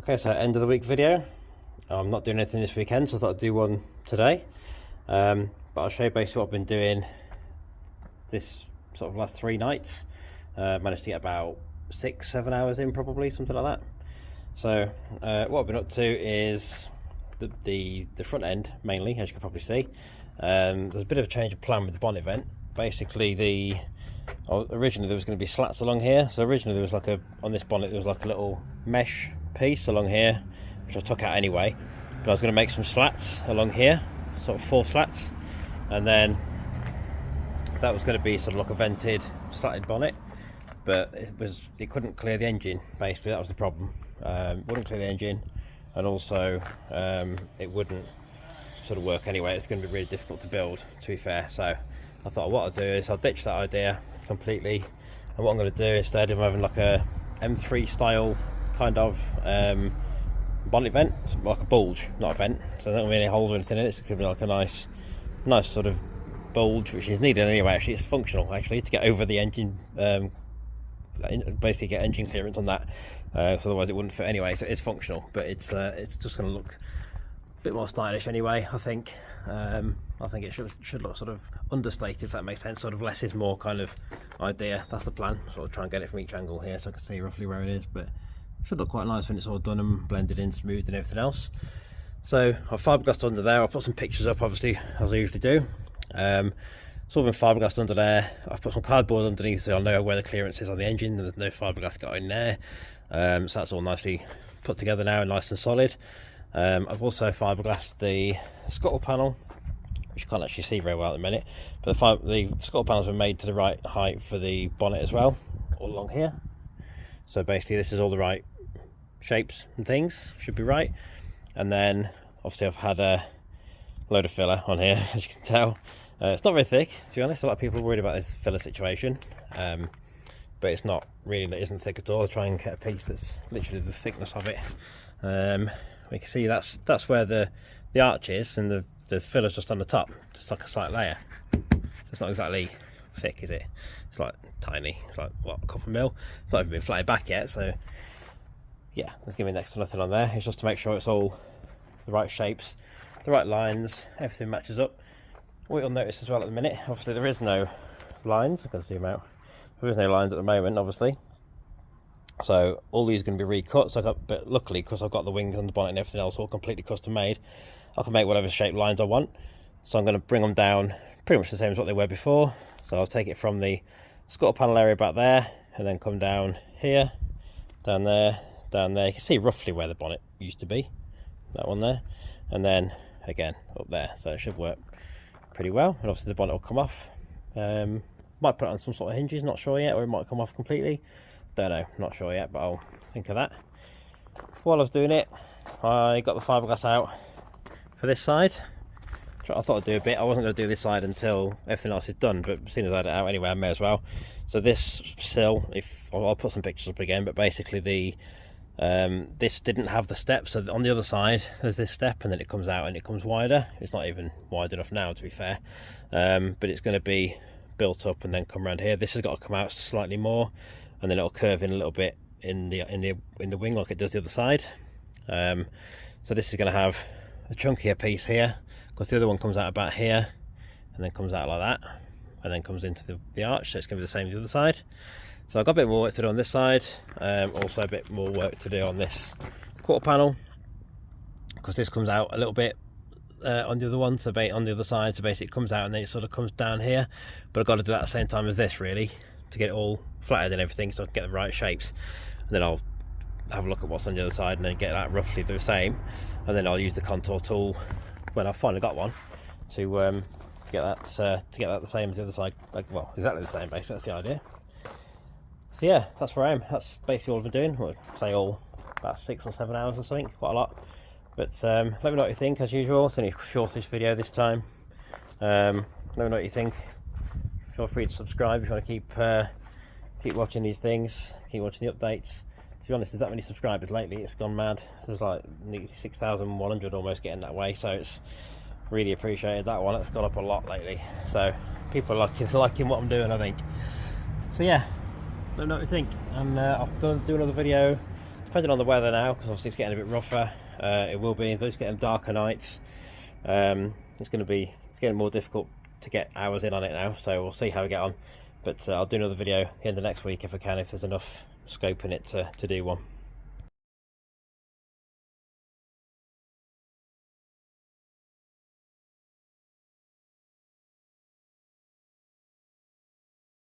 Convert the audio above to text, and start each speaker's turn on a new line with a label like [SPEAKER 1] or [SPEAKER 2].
[SPEAKER 1] Okay, so end of the week video. I'm not doing anything this weekend, so I thought I'd do one today. But I'll show you basically what I've been doing this sort of last 3 nights. Managed to get about 6-7 hours in, probably something like that. So what I've been up to is the front end mainly, as you can probably see. There's a bit of a change of plan with the bonnet vent. Basically, originally there was going to be slats along here. So originally there was like on this bonnet there was like a little mesh piece along here, which I took out anyway. But I was going to make some slats along here, sort of 4 slats, and then that was going to be sort of like a vented, slatted bonnet. But it couldn't clear the engine. Basically, that was the problem. Wouldn't clear the engine, and also it wouldn't sort of work anyway. It's going to be really difficult to build, to be fair. So I thought what I'll do is I'll ditch that idea completely, and what I'm going to do instead of having like a M3 style kind of bonnet vent, like a bulge, not a vent, so there don't be any holes or anything in it. It's going to be like a nice sort of bulge, which is needed anyway. Actually, it's functional actually to get over the engine, basically get engine clearance on that, so otherwise it wouldn't fit anyway. So it's functional, but it's just going to look a bit more stylish anyway. I think it should look sort of understated, if that makes sense. Sort of less is more kind of idea. That's the plan. Sort of try and get it from each angle here so I can see roughly where it is, but it should look quite nice when it's all done and blended in, smoothed and everything else. So I've fiberglassed under there. I'll put some pictures up, obviously, as I usually do. It's all been fiberglassed under there. I've put some cardboard underneath so I'll know where the clearance is on the engine. There's no fiberglass got in there, so that's all nicely put together now and nice and solid. I've also fiberglassed the scuttle panel, which you can't actually see very well at the minute, but the scuttle panels were made to the right height for the bonnet as well, all along here. So basically this is all the right shapes and things, should be right. And then obviously I've had a load of filler on here, as you can tell. It's not very thick, to be honest. A lot of people are worried about this filler situation, but it's not really, it isn't thick at all. I'll try and get a piece that's literally the thickness of it. We can see that's where the arch is, and the filler's just on the top, just like a slight layer. So it's not exactly thick, is it? It's like tiny. It's like, what, a couple mil? It's not even been flattened back yet, so yeah, there's going to be next to nothing on there. It's just to make sure it's all the right shapes, the right lines, everything matches up. What you'll notice as well at the minute, obviously there is no lines. I'm going to zoom out. There is no lines at the moment, obviously. So all these are going to be recut. But luckily, because I've got the wings and the bonnet and everything else all completely custom made, I can make whatever shape lines I want. So I'm going to bring them down pretty much the same as what they were before. So I'll take it from the scuttle panel area back there, and then come down here, down there, down there. You can see roughly where the bonnet used to be, that one there, and then again up there. So it should work pretty well. And obviously the bonnet will come off. Might put it on some sort of hinges, not sure yet, or it might come off completely. Don't know, not sure yet, but I'll think of that. While I was doing it, I got the fiberglass out for this side. I thought I'd do a bit. I wasn't going to do this side until everything else is done, but as soon as I had it out anyway, I may as well. So this sill, I'll put some pictures up again, but basically this didn't have the step. So on the other side there's this step, and then it comes out and it comes wider. It's not even wide enough now, to be fair, but it's going to be built up and then come around here. This has got to come out slightly more, and then it'll curve in a little bit in the wing like it does the other side. So this is going to have a chunkier piece here, because the other one comes out about here and then comes out like that, and then comes into the arch. So it's going to be the same as the other side. So I've got a bit more work to do on this side, also a bit more work to do on this quarter panel, because this comes out a little bit on the other one, so on the other side. So basically it comes out and then it sort of comes down here, but I've got to do that at the same time as this, really, to get it all flattened and everything, so I can get the right shapes. And then I'll have a look at what's on the other side and then get that roughly the same, and then I'll use the contour tool when I've finally got one to get that the same as the other side, like, well, exactly the same, basically. That's the idea. So yeah, that's where I am. That's basically all I've been doing. I'd say all about 6 or 7 hours or something, quite a lot. But let me know what you think, as usual. It's only a shortish video this time. Let me know what you think. Feel free to subscribe if you want to keep watching these things, keep watching the updates. To be honest, there's that many subscribers lately, it's gone mad. There's like nearly 6,100 almost getting that way, so it's really appreciated. That one, it's gone up a lot lately, so people are liking what I'm doing, I think. So yeah, let me know what you think, and I'll do another video depending on the weather now, because obviously it's getting a bit rougher. It will be, though it's getting darker nights. It's getting more difficult to get hours in on it now, so we'll see how we get on. But I'll do another video at the end of next week if I can, if there's enough scope in it to do one.